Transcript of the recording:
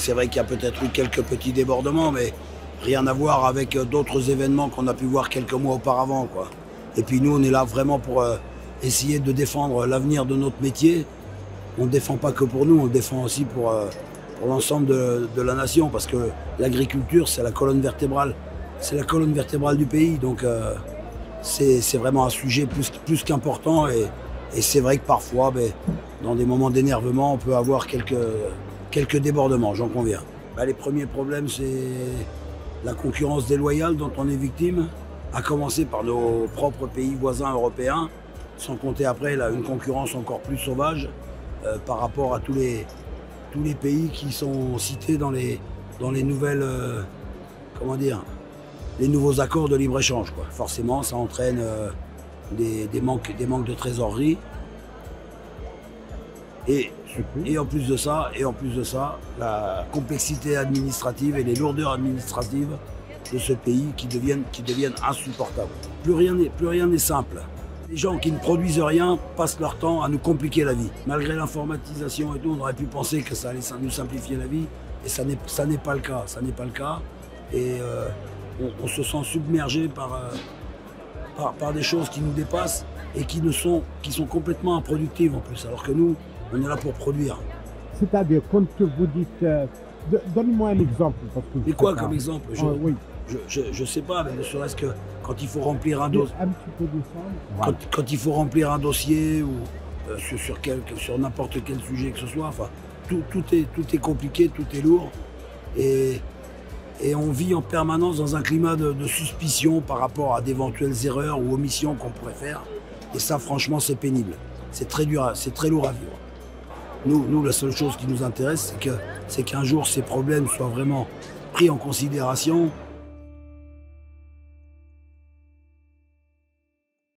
c'est vrai qu'il y a peut-être eu quelques petits débordements, mais rien à voir avec d'autres événements qu'on a pu voir quelques mois auparavant, quoi. Et puis nous, on est là vraiment pour essayer de défendre l'avenir de notre métier. On ne défend pas que pour nous, on le défend aussi pour l'ensemble de la nation, parce que l'agriculture, c'est la colonne vertébrale. C'est la colonne vertébrale du pays, donc c'est vraiment un sujet plus qu'important. Et c'est vrai que parfois, dans des moments d'énervement, on peut avoir quelques débordements, j'en conviens. Les premiers problèmes, c'est la concurrence déloyale dont on est victime, à commencer par nos propres pays voisins européens, sans compter après là, une concurrence encore plus sauvage par rapport à tous les pays qui sont cités dans les nouvelles, les nouveaux accords de libre-échange. Forcément, ça entraîne des manques de trésorerie. Et en plus de ça, la complexité administrative et les lourdeurs administratives de ce pays qui deviennent insupportables. Plus rien n'est simple. Les gens qui ne produisent rien passent leur temps à nous compliquer la vie. Malgré l'informatisation et tout, on aurait pu penser que ça allait nous simplifier la vie, et ça n'est pas le cas. Ça n'est pas le cas. Et on se sent submergé par des choses qui nous dépassent et qui sont complètement improductives en plus, alors que nous, on est là pour produire. C'est-à-dire, quand vous dites... Donne-moi un exemple. Parce que mais quoi comme exemple? Oui. Je sais pas, mais ne serait-ce que quand il faut remplir un dossier. Un petit peu de ça. Quand il faut remplir un dossier ou sur n'importe quel sujet que ce soit, enfin, tout est compliqué, tout est lourd. Et on vit en permanence dans un climat de suspicion par rapport à d'éventuelles erreurs ou omissions qu'on pourrait faire. Et ça, franchement, c'est pénible. C'est très dur, c'est très lourd à vivre. Nous, la seule chose qui nous intéresse, c'est qu'un jour, ces problèmes soient vraiment pris en considération